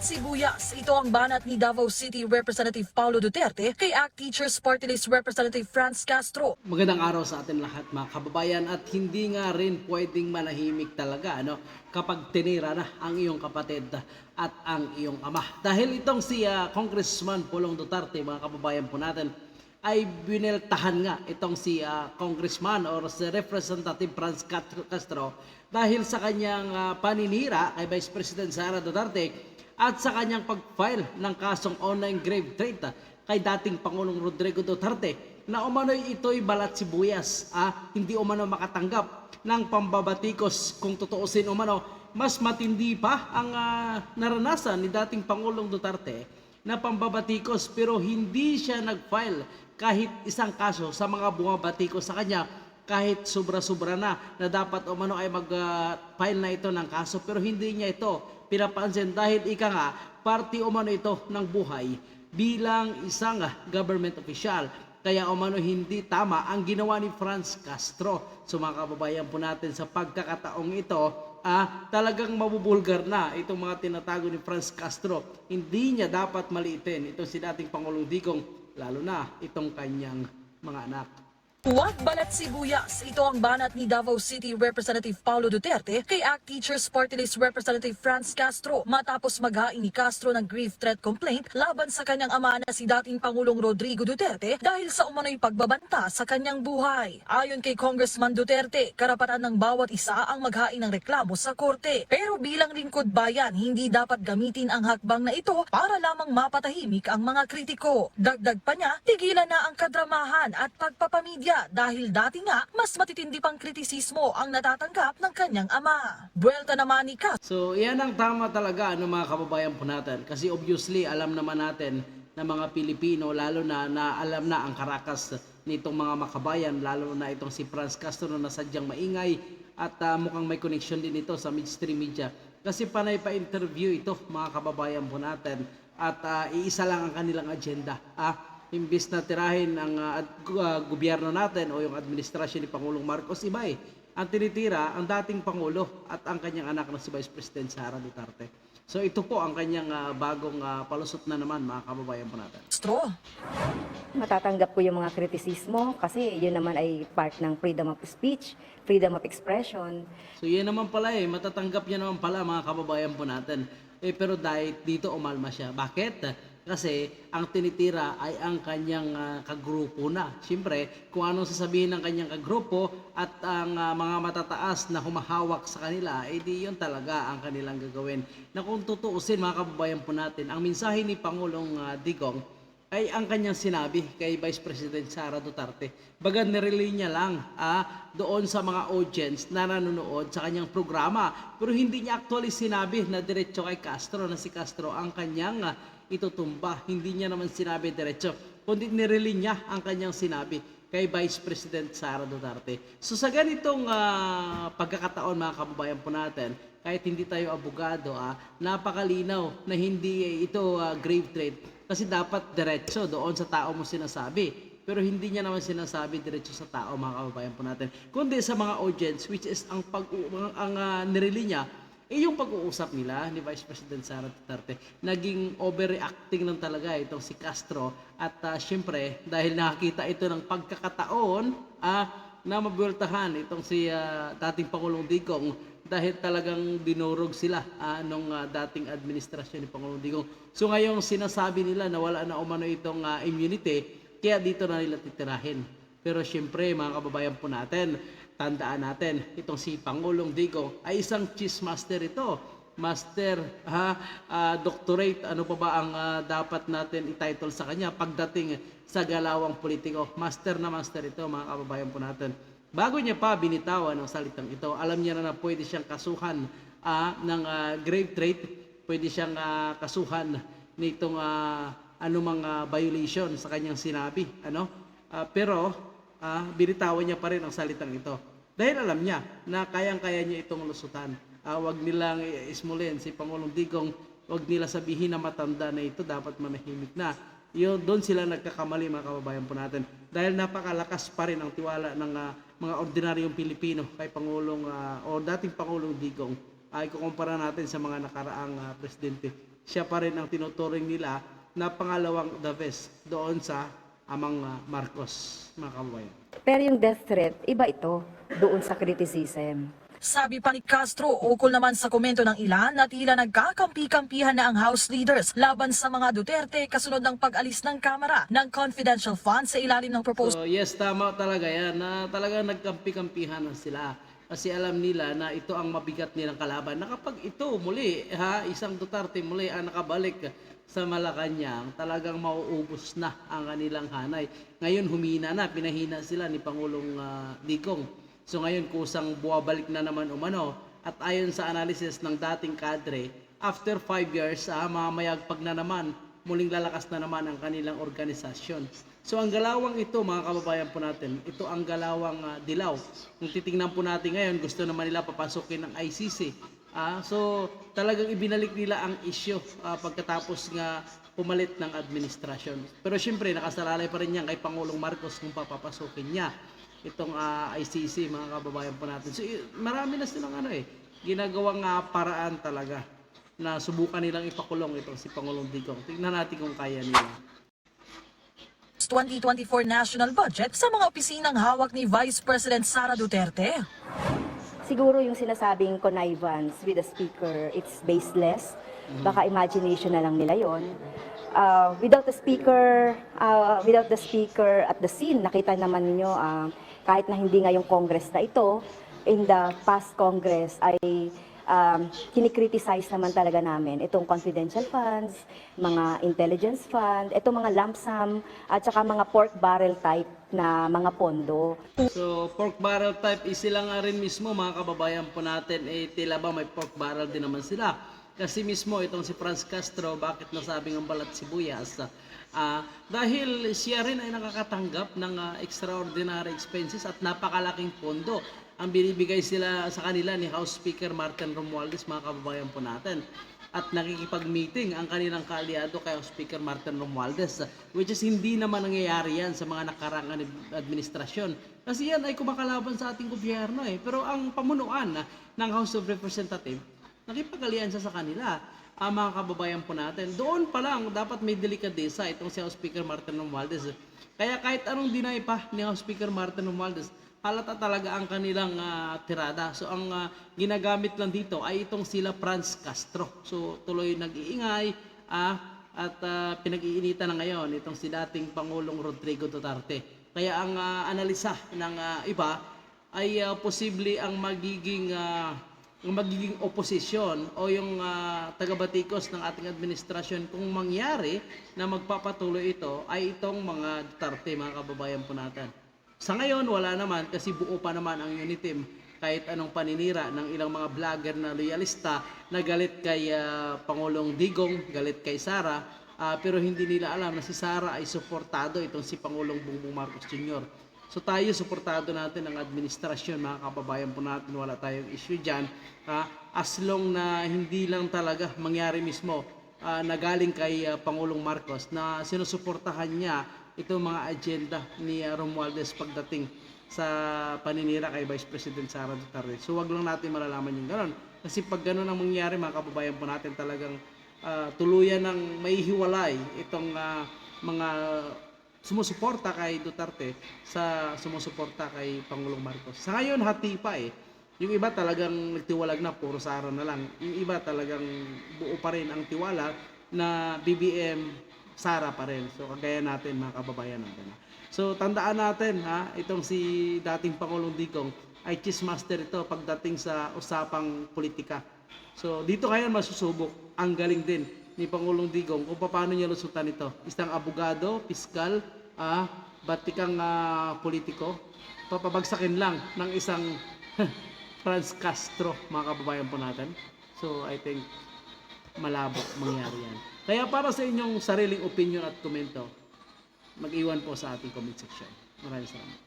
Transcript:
sibuyas. Ito ang banat ni Davao City Representative Paulo Duterte kay ACT Teachers Party List Representative Franz Castro. Magandang araw sa atin lahat mga kababayan at hindi nga rin pwedeng manahimik talaga kapag tinira na ang iyong kapatid at ang iyong ama. Dahil itong si Congressman Pulong Duterte mga kababayan po natin ay bineltahan nga itong si Congressman or si Representative Franz Castro dahil sa kanyang paninira kay Vice President Sara Duterte at sa kanyang pag-file ng kasong online grave threat kay dating Pangulong Rodrigo Duterte na umano'y ito'y balat sibuyas, hindi umano makatanggap ng pambabatikos. Kung tutuusin umano, mas matindi pa ang naranasan ni dating Pangulong Duterte na pambabatikos pero hindi siya nag-file kahit isang kaso sa mga bumabatikos sa kanya kahit sobra-sobra na dapat umano ay mag-file na ito ng kaso pero hindi niya ito pinapansin dahil ika nga party umano ito ng buhay bilang isang government official. Kaya umano hindi tama ang ginawa ni Franz Castro. So mga kababayan po natin sa pagkakataong ito, talagang mabubulgar na itong mga tinatago ni Franz Castro. Hindi niya dapat maliitin itong si dating Pangulong Digong, lalo na itong kanyang mga anak. Huwag balat sibuyas. Ito ang banat ni Davao City Representative Paulo Duterte kay ACT Teachers Party List Representative Franz Castro matapos maghain ni Castro ng grief threat complaint laban sa kanyang ama na si dating Pangulong Rodrigo Duterte dahil sa umano'y pagbabanta sa kanyang buhay. Ayon kay Congressman Duterte, karapatan ng bawat isa ang maghain ng reklamo sa korte. Pero bilang lingkod bayan, hindi dapat gamitin ang hakbang na ito para lamang mapatahimik ang mga kritiko. Dagdag pa niya, tigilan na ang kadramahan at pagpapamedya dahil dati nga mas matitindi pang kritisismo ang natatanggap ng kanyang ama. Buwelta naman ni Castro. So yan ang tama talaga mga kababayan po natin kasi obviously alam naman natin na mga Pilipino lalo na alam na ang karakas nitong mga makabayan lalo na itong si Franz Castro na sadyang maingay at mukhang may connection din ito sa mainstream media kasi panay pa interview ito mga kababayan po natin at iisa lang ang kanilang agenda. Imbis na tirahin ang gobyerno natin o yung administrasyon ni Pangulong Marcos, iba ang tinitira ang dating Pangulo at ang kanyang anak na si Vice President Sara Duterte. So ito po ang kanyang bagong palusot na naman mga kababayan po natin. Matatanggap ko yung mga kritisismo kasi yun naman ay part ng freedom of speech, freedom of expression. So yan naman pala matatanggap niya naman pala mga kababayan po natin. Pero dahil dito umalma siya. Bakit? Kasi ang tinitira ay ang kanyang kagrupo na. Siyempre, kung anong sasabihin ng kanyang kagrupo at ang mga matataas na humahawak sa kanila, di yun talaga ang kanilang gagawin. Na kung tutuusin mga kababayan po natin, ang mensahe ni Pangulong Digong ay ang kanyang sinabi kay Vice President Sara Duterte. Baga nirelay niya lang doon sa mga audience na nanonood sa kanyang programa. Pero hindi niya actually sinabi na diretso kay Castro na si Castro ang kanyang itutumba. Hindi niya naman sinabi diretso, kundi nirelay niya ang kanyang sinabi kay Vice President Sara Duterte. So sa ganitong pagkakataon mga kababayan po natin, kahit hindi tayo abogado, napakalinaw na hindi ito grave threat kasi dapat diretso doon sa tao mo sinasabi. Pero hindi niya naman sinasabi diretso sa tao mga kababayan po natin, kundi sa mga audience which is ang nirelay niya yung pag-uusap nila ni Vice President Sara Duterte. Naging overreacting lang talaga itong si Castro at syempre dahil nakakita ito ng pagkakataon na mabueltahan itong si dating Pangulong Digong dahil talagang dinurog sila nung dating administrasyon ni Pangulong Digong. So ngayong sinasabi nila na wala na umano itong immunity, kaya dito na nila titirahin. Pero syempre mga kababayan po natin, tandaan natin, itong si Pangulong Digong ay isang cheese master ito. Master, doctorate, ano pa ba ang dapat natin i-title sa kanya pagdating sa galawang politiko. Master na master ito mga kababayan po natin. Bago niya pa binitawan ang salitang ito, alam niya na pwede siyang kasuhan ng grave threat, pwede siyang kasuhan nitong anumang violation sa kanyang sinabi. Pero binitawan niya pa rin ang salitang ito. Dahil alam niya na kayang-kaya niya itong lusutan. Wag nilang ismulin si Pangulong Digong, wag nila sabihin na matanda na ito, dapat manahimik na. Doon sila nagkakamali mga kababayan po natin. Dahil napakalakas pa rin ang tiwala ng mga ordinaryong Pilipino kay Pangulong o dating Pangulong Digong ay kukumpara natin sa mga nakaraang presidente, siya pa rin ang tinuturing nila na pangalawang the best doon sa amang Marcos, mga kababayan. Pero yung death threat, iba ito doon sa criticism. Sabi pa ni Castro, ukol naman sa komento ng ilan na tila nagkakampi-kampihan na ang House leaders laban sa mga Duterte kasunod ng pag-alis ng Kamara ng confidential funds sa ilalim ng proposed So yes, tama talaga yan na talagang nagkampi-kampihan na sila. Kasi alam nila na ito ang mabigat nilang kalaban. Na kapag ito muli, isang Duterte muli ang nakabalik sa Malacanang, talagang mauubos na ang kanilang hanay. Ngayon humina na, pinahina sila ni Pangulong Digong. So ngayon kusang buwabalik na naman umano. At ayon sa analysis ng dating kadre, after 5 years, mamayagpag na naman, muling lalakas na naman ang kanilang organisasyon. So ang galawang ito, mga kababayan po natin, ito ang galawang dilaw. Kung titingnan po natin ngayon, gusto naman nila papasukin ng ICC. So talagang ibinalik nila ang issue pagkatapos nga pumalit ng administrasyon. Pero syempre, nakasalalay pa rin yan kay Pangulong Marcos kung papapasukin niya itong ICC, mga kababayan po natin. So marami na silang ginagawang paraan talaga na subukan nilang ipakulong itong si Pangulong Digong. Tingnan natin kung kaya nila. 2024 national budget sa mga opisinang hawak ni Vice President Sara Duterte. Siguro yung sinasabing connivance with the speaker, it's baseless. Baka imagination na lang nila yon. Without the speaker at the scene, nakita naman ninyo kahit na hindi nga yung Congress na ito, in the past Congress ay kinikriticize naman talaga namin itong confidential funds, mga intelligence fund, itong mga lump sum at saka mga pork barrel type na mga pondo. So pork barrel type sila nga rin mismo, mga kababayan po natin, tila ba may pork barrel din naman sila. Kasi mismo itong si Franz Castro, bakit nasabing ang balat sibuyas? Dahil siya rin ay nakakatanggap ng extraordinary expenses at napakalaking pondo ang binibigay sila sa kanila ni House Speaker Martin Romualdez, mga kababayan po natin. At nakikipag-meeting ang kanilang kaalyado kay House Speaker Martin Romualdez, which is hindi naman nangyayari yan sa mga nakaraang administrasyon. Kasi yan ay kumakalaban sa ating gobyerno Pero ang pamunuan ng House of Representatives, nakipag-alyansa sa kanila. Mga kababayan po natin, doon pa lang dapat may delikadesa itong si House Speaker Martin Romualdez. Kaya kahit anong deny pa ni House Speaker Martin Romualdez, halata talaga ang kanilang tirada. So ang ginagamit lang dito ay itong sila Franz Castro. So tuloy nag-iingay at pinag-iinitan na ngayon itong si dating Pangulong Rodrigo Duterte. Kaya ang analisa ng iba ay posible ang magiging oposisyon o yung tagabatikos ng ating administrasyon kung mangyari na magpapatuloy ito ay itong mga Duterte, mga kababayan po natin. Sa ngayon, wala naman kasi buo pa naman ang unit team kahit anong paninira ng ilang mga vlogger na loyalista na galit kay Pangulong Digong, galit kay Sara, pero hindi nila alam na si Sara ay suportado itong si Pangulong Bongbong Marcos Jr. So tayo, suportado natin ang administrasyon, mga kababayan po natin, wala tayong issue dyan. As long na hindi lang talaga mangyari mismo na galing kay Pangulong Marcos na sinusuportahan niya itong mga agenda ni Romualdez pagdating sa paninira kay Vice President Sara Duterte. So wag lang natin malalaman yung gano'n. Kasi pag gano'n ang mangyari, mga kababayan po natin, talagang tuluyan ng may hiwalay itong mga sumusuporta kay Duterte sa sumusuporta kay Pangulong Marcos. Sa ngayon, hati pa Yung iba talagang nagtiwalag na, puro Sara na lang. Yung iba talagang buo pa rin ang tiwala na BBM, Sara pa rin. So kagaya natin, mga kababayan natin. So tandaan natin, itong si dating Pangulong Digong ay chismaster ito pagdating sa usapang politika. So dito ngayon masusubok, ang galing din ni Pangulong Digong kung paano niya lusutan ito. Isang abogado, piskal, batikang politiko, papabagsakin lang ng isang Franz Castro, mga kababayan po natin. So I think malabo mangyari yan. Kaya para sa inyong sariling opinion at komento, mag-iwan po sa ating comment section. Maraming salamat.